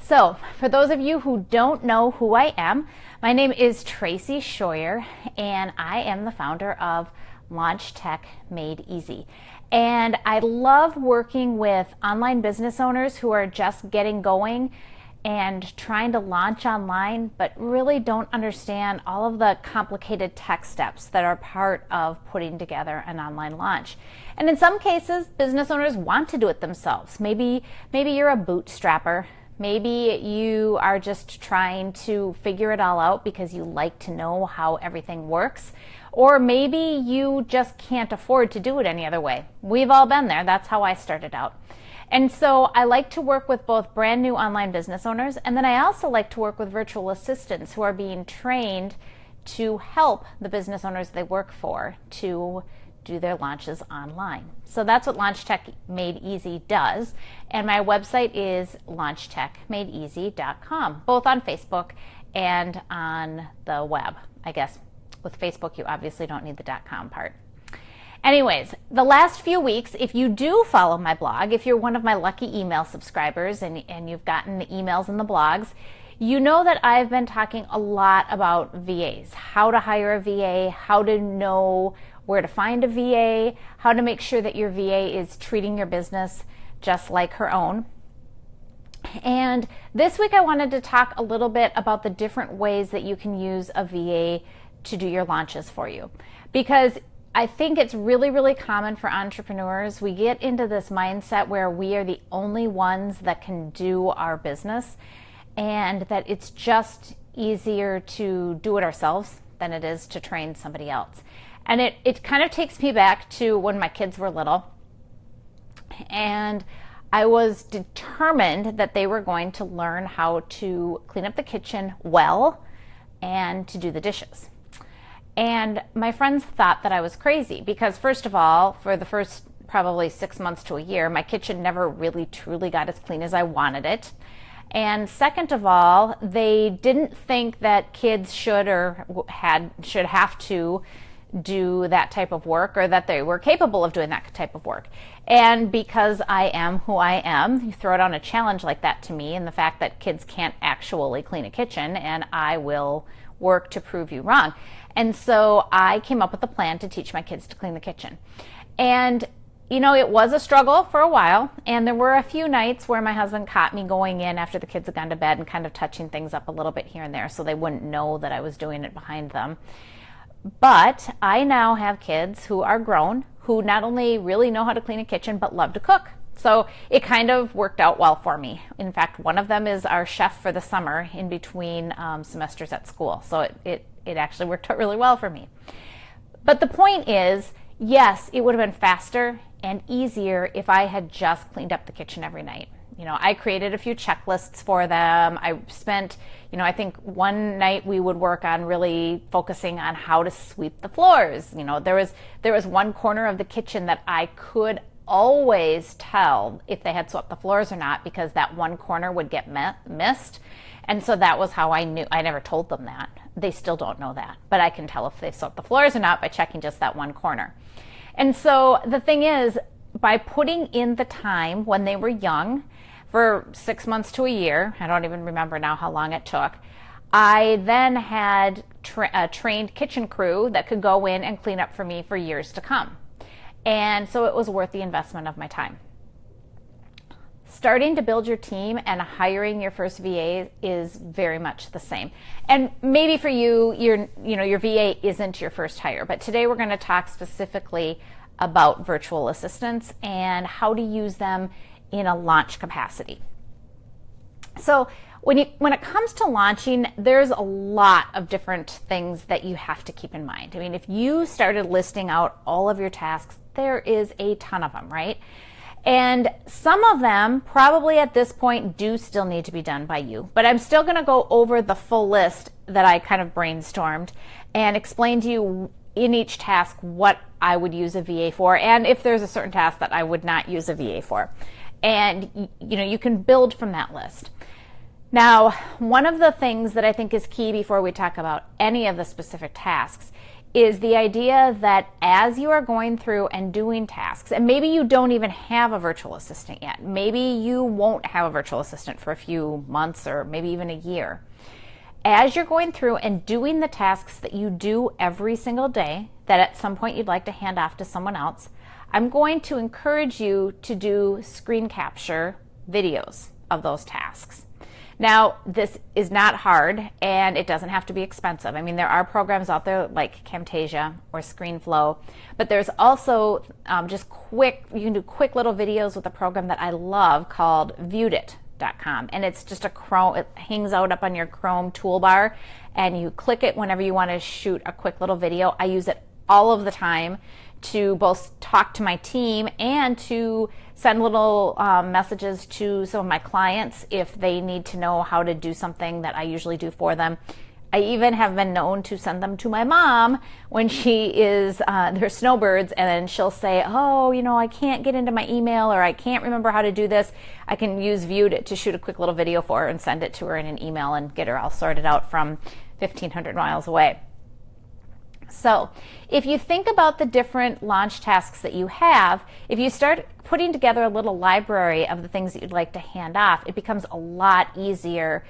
So, for those of you who don't know who I am, my name is Tracy Scheuer, and I am the founder of Launch Tech Made Easy. And I love working with online business owners who are just getting going and trying to launch online, but really don't understand all of the complicated tech steps that are part of putting together an online launch. And in some cases, business owners want to do it themselves. Maybe you're a bootstrapper. Maybe you are just trying to figure it all out because you like to know how everything works. Or maybe you just can't afford to do it any other way. We've all been there. That's how I started out. And so I like to work with both brand new online business owners, and then I also like to work with virtual assistants who are being trained to help the business owners they work for to do their launches online. So that's what Launch Tech Made Easy does. And my website is launchtechmadeeasy.com, both on Facebook and on the web. I guess with Facebook, you obviously don't need the .com part. Anyways, the last few weeks, if you do follow my blog, if you're one of my lucky email subscribers and you've gotten the emails and the blogs, you know that I've been talking a lot about VAs, how to hire a VA, how to know where to find a VA, how to make sure that your VA is treating your business just like her own. And this week I wanted to talk a little bit about the different ways that you can use a VA to do your launches for you. Because I think it's really, really common for entrepreneurs. We get into this mindset where we are the only ones that can do our business, and that it's just easier to do it ourselves than it is to train somebody else. And it kind of takes me back to when my kids were little, and I was determined that they were going to learn how to clean up the kitchen well and to do the dishes. And my friends thought that I was crazy because, first of all, for the first probably 6 months to a year, my kitchen never really truly got as clean as I wanted it. And second of all, they didn't think that kids should have to do that type of work, or that they were capable of doing that type of work. And because I am who I am, you throw down a challenge like that to me, and the fact that kids can't actually clean a kitchen, and I will work to prove you wrong. And so I came up with a plan to teach my kids to clean the kitchen. And you know, it was a struggle for a while, and there were a few nights where my husband caught me going in after the kids had gone to bed and kind of touching things up a little bit here and there so they wouldn't know that I was doing it behind them. But I now have kids who are grown, who not only really know how to clean a kitchen, but love to cook. So it kind of worked out well for me. In fact, one of them is our chef for the summer in between semesters at school. So it actually worked out really well for me. But the point is, yes, it would have been faster and easier if I had just cleaned up the kitchen every night. You know, I created a few checklists for them. I spent, I think one night we would work on really focusing on how to sweep the floors. You know, there was one corner of the kitchen that I could always tell if they had swept the floors or not, because that one corner would get missed. And so that was how I knew. I never told them that. They still don't know that. But I can tell if they swept the floors or not by checking just that one corner. And so the thing is, by putting in the time when they were young, for 6 months to a year, I don't even remember now how long it took, I then had a trained kitchen crew that could go in and clean up for me for years to come. And so it was worth the investment of my time. Starting to build your team and hiring your first VA is very much the same. And maybe for you, your VA isn't your first hire, but today we're going to talk specifically about virtual assistants and how to use them in a launch capacity. So when it comes to launching, there's a lot of different things that you have to keep in mind. I mean, if you started listing out all of your tasks, there is a ton of them, right? And some of them probably at this point do still need to be done by you. But I'm still going to go over the full list that I kind of brainstormed and explain to you in each task what I would use a VA for, and if there's a certain task that I would not use a VA for. And you can build from that list. Now, one of the things that I think is key before we talk about any of the specific tasks is the idea that as you are going through and doing tasks, and maybe you don't even have a virtual assistant yet, maybe you won't have a virtual assistant for a few months or maybe even a year. As you're going through and doing the tasks that you do every single day, that at some point you'd like to hand off to someone else, I'm going to encourage you to do screen capture videos of those tasks. Now, this is not hard and it doesn't have to be expensive. I mean, there are programs out there like Camtasia or ScreenFlow, but there's also just you can do quick little videos with a program that I love called viewedit.com. And it's just it hangs out up on your Chrome toolbar and you click it whenever you want to shoot a quick little video. I use it all of the time to both talk to my team and to send little messages to some of my clients if they need to know how to do something that I usually do for them. I even have been known to send them to my mom when she is their snowbirds, and then she'll say, oh, I can't get into my email or I can't remember how to do this. I can use Viewed to shoot a quick little video for her and send it to her in an email and get her all sorted out from 1,500 miles away. So if you think about the different launch tasks that you have, if you start putting together a little library of the things that you'd like to hand off, it becomes a lot easier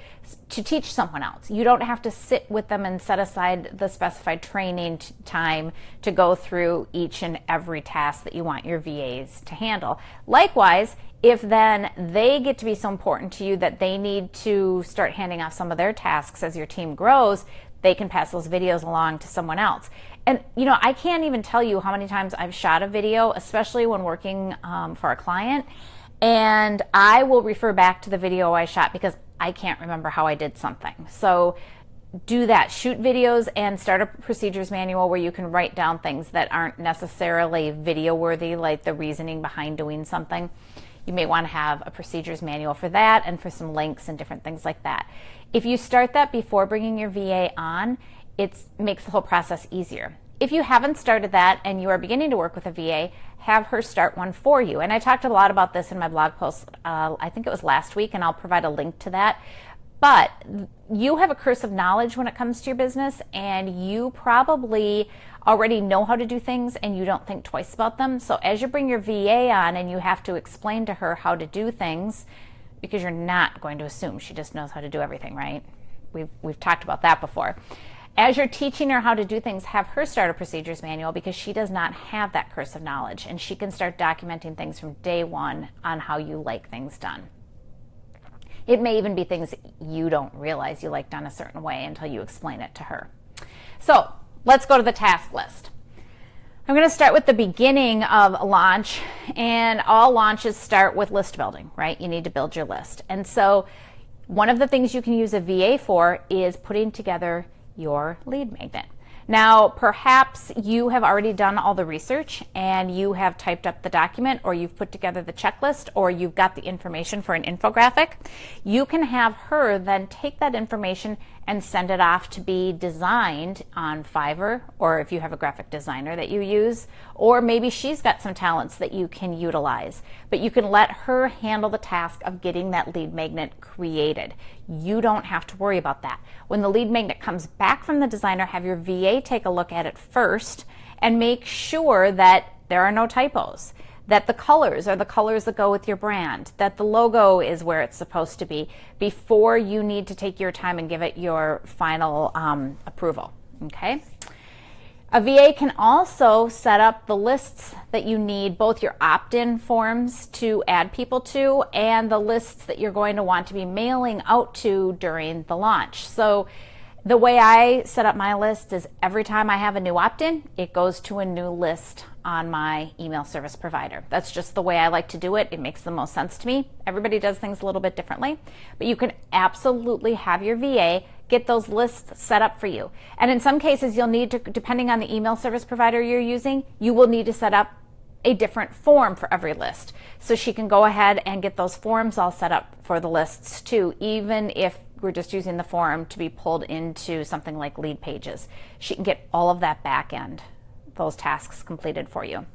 to teach someone else. You don't have to sit with them and set aside the specified training time to go through each and every task that you want your VAs to handle. Likewise, if then they get to be so important to you that they need to start handing off some of their tasks as your team grows, they can pass those videos along to someone else. And I can't even tell you how many times I've shot a video, especially when working for a client, and I will refer back to the video I shot because I can't remember how I did something. So do that. Shoot videos and start a procedures manual where you can write down things that aren't necessarily video worthy, like the reasoning behind doing something. You may want to have a procedures manual for that and for some links and different things like that. If you start that before bringing your VA on, it makes the whole process easier. If you haven't started that and you are beginning to work with a VA, have her start one for you. And I talked a lot about this in my blog post, I think it was last week, and I'll provide a link to that. But you have a curse of knowledge when it comes to your business, and you probably already know how to do things and you don't think twice about them. So as you bring your VA on and you have to explain to her how to do things, because you're not going to assume she just knows how to do everything, right? We've talked about that before. As you're teaching her how to do things, have her start a procedures manual because she does not have that curse of knowledge, and she can start documenting things from day one on how you like things done. It may even be things that you don't realize you like done a certain way until you explain it to her. So let's go to the task list. I'm going to start with the beginning of a launch, and all launches start with list building, right? You need to build your list. And so one of the things you can use a VA for is putting together your lead magnet. Now, perhaps you have already done all the research and you have typed up the document, or you've put together the checklist, or you've got the information for an infographic. You can have her then take that information and send it off to be designed on Fiverr, or if you have a graphic designer that you use, or maybe she's got some talents that you can utilize. But you can let her handle the task of getting that lead magnet created. You don't have to worry about that. When the lead magnet comes back from the designer, have your VA take a look at it first and make sure that there are no typos, that the colors are the colors that go with your brand, that the logo is where it's supposed to be, before you need to take your time and give it your final approval, okay? A VA can also set up the lists that you need, both your opt-in forms to add people to and the lists that you're going to want to be mailing out to during the launch. So the way I set up my list is every time I have a new opt-in, it goes to a new list on my email service provider. That's just the way I like to do it. It makes the most sense to me. Everybody does things a little bit differently, but you can absolutely have your VA get those lists set up for you. And in some cases, you'll need to, depending on the email service provider you're using, you will need to set up a different form for every list. So she can go ahead and get those forms all set up for the lists too, even if we're just using the form to be pulled into something like Lead Pages. She can get all of that back end, those tasks completed for you.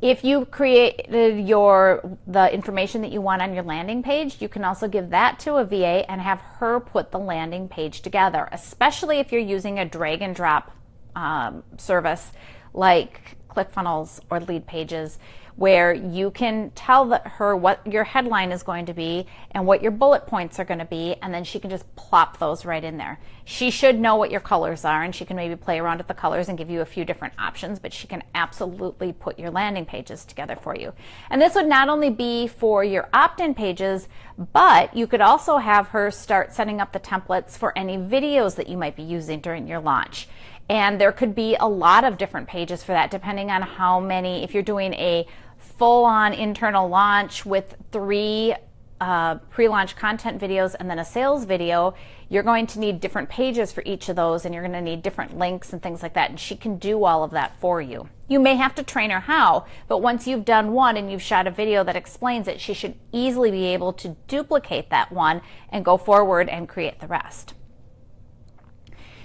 If you created the information that you want on your landing page, you can also give that to a VA and have her put the landing page together, especially if you're using a drag and drop service like ClickFunnels or Lead Pages, where you can tell her what your headline is going to be and what your bullet points are going to be, and then she can just plop those right in there. She should know what your colors are, and she can maybe play around with the colors and give you a few different options, but she can absolutely put your landing pages together for you. And this would not only be for your opt-in pages, but you could also have her start setting up the templates for any videos that you might be using during your launch. And there could be a lot of different pages for that, depending on how many. If you're doing a full-on internal launch with 3 pre-launch content videos and then a sales video, you're going to need different pages for each of those, and you're going to need different links and things like that, and she can do all of that for you. You may have to train her how, but once you've done one and you've shot a video that explains it, she should easily be able to duplicate that one and go forward and create the rest.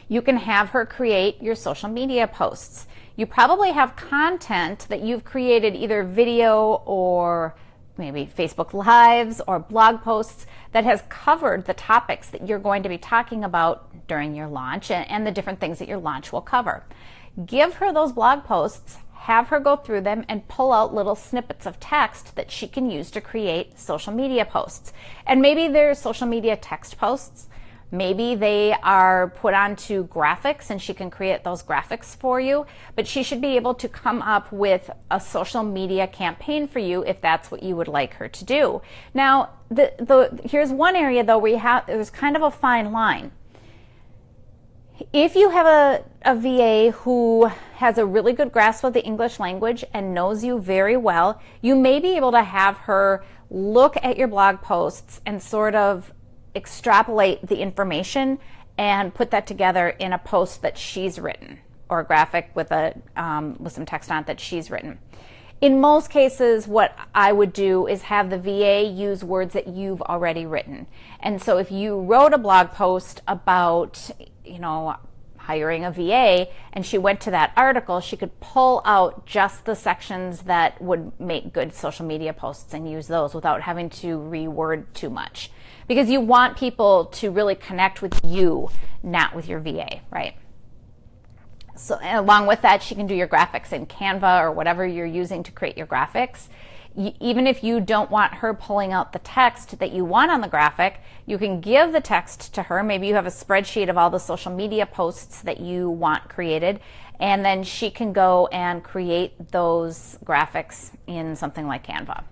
You can have her create your social media posts. You probably have content that you've created, either video or maybe Facebook Lives or blog posts, that has covered the topics that you're going to be talking about during your launch and the different things that your launch will cover. Give her those blog posts, have her go through them and pull out little snippets of text that she can use to create social media posts. And maybe there's social media text posts. Maybe they are put onto graphics and she can create those graphics for you, but she should be able to come up with a social media campaign for you if that's what you would like her to do. Now, here's one area though where there's kind of a fine line. If you have a VA who has a really good grasp of the English language and knows you very well, you may be able to have her look at your blog posts and sort of extrapolate the information and put that together in a post that she's written, or a graphic with some text on it that she's written. In most cases, what I would do is have the VA use words that you've already written. And so if you wrote a blog post about, hiring a VA, and she went to that article, she could pull out just the sections that would make good social media posts and use those without having to reword too much. Because you want people to really connect with you, not with your VA, right? So along with that, she can do your graphics in Canva or whatever you're using to create your graphics. Even if you don't want her pulling out the text that you want on the graphic, you can give the text to her. Maybe you have a spreadsheet of all the social media posts that you want created, and then she can go and create those graphics in something like Canva.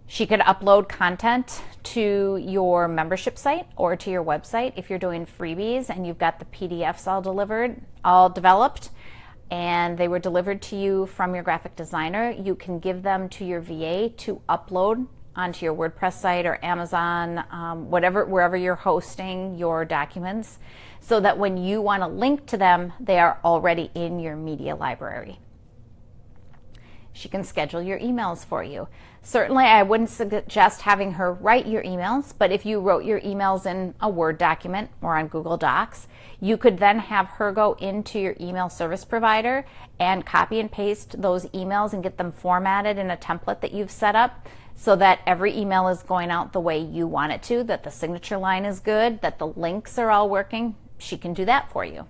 She could upload content to your membership site or to your website if you're doing freebies and you've got the PDFs all developed, and they were delivered to you from your graphic designer. You can give them to your VA to upload onto your WordPress site or Amazon, wherever you're hosting your documents, so that when you want to link to them, they are already in your media library. She can schedule your emails for you. Certainly, I wouldn't suggest having her write your emails, but if you wrote your emails in a Word document or on Google Docs, you could then have her go into your email service provider and copy and paste those emails and get them formatted in a template that you've set up so that every email is going out the way you want it to, that the signature line is good, that the links are all working. She can do that for you.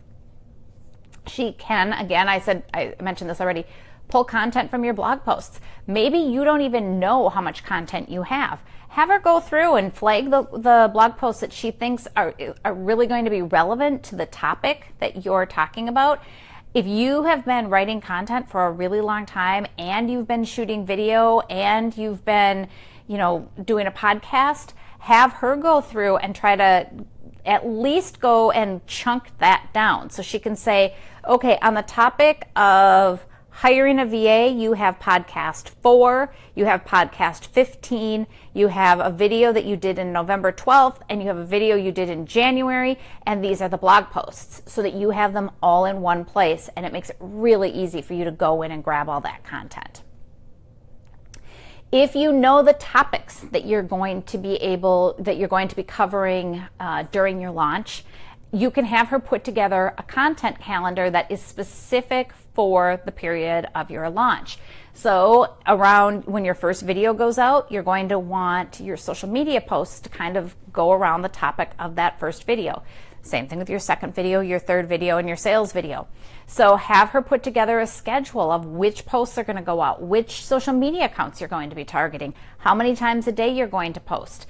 She can, again, I mentioned this already, pull content from your blog posts. Maybe you don't even know how much content you have. Have her go through and flag the blog posts that she thinks are really going to be relevant to the topic that you're talking about. If you have been writing content for a really long time and you've been shooting video and you've been, doing a podcast, have her go through and try to at least go and chunk that down. So she can say, okay, on the topic of hiring a VA, you have podcast 4, you have podcast 15, you have a video that you did in November 12th, and you have a video you did in January, and these are the blog posts, so that you have them all in one place, and it makes it really easy for you to go in and grab all that content. If you know the topics that you're going to be covering during your launch, you can have her put together a content calendar that is specific for the period of your launch. So around when your first video goes out, you're going to want your social media posts to kind of go around the topic of that first video. Same thing with your second video, your third video, and your sales video. So have her put together a schedule of which posts are going to go out, which social media accounts you're going to be targeting, how many times a day you're going to post.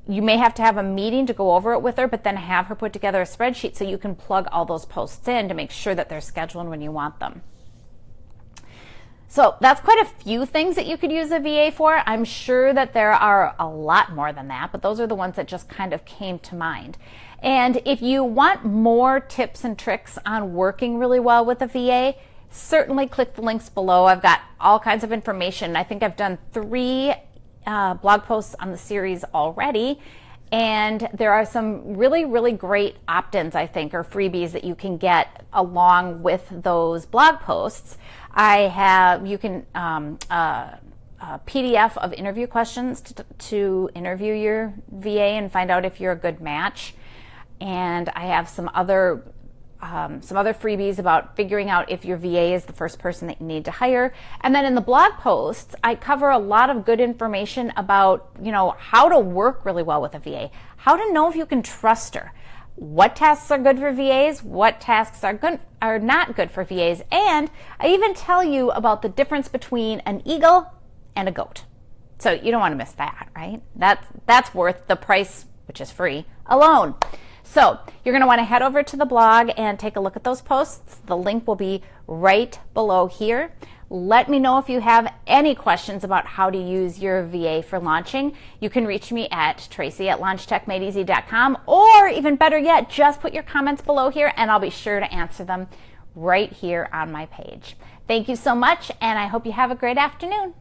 You may have to have a meeting to go over it with her, but then have her put together a spreadsheet so you can plug all those posts in to make sure that they're scheduled when you want them. So that's quite a few things that you could use a VA for. I'm sure that there are a lot more than that, but those are the ones that just kind of came to mind. And if you want more tips and tricks on working really well with a VA, certainly click the links below. I've got all kinds of information. I think I've done 3 blog posts on the series already. And there are some really, really great opt-ins, I think, or freebies that you can get along with those blog posts. You can a PDF of interview questions to interview your VA and find out if you're a good match. And I have some other freebies about figuring out if your VA is the first person that you need to hire. And then in the blog posts, I cover a lot of good information about, how to work really well with a VA, how to know if you can trust her, what tasks are good for VAs, what tasks are not good for VAs, and I even tell you about the difference between an eagle and a goat. So you don't want to miss that, right? That's worth the price, which is free, alone. So you're going to want to head over to the blog and take a look at those posts. The link will be right below here. Let me know if you have any questions about how to use your VA for launching. You can reach me at tracy@LaunchTechMadeEasy.com, or even better yet, just put your comments below here and I'll be sure to answer them right here on my page. Thank you so much, and I hope you have a great afternoon.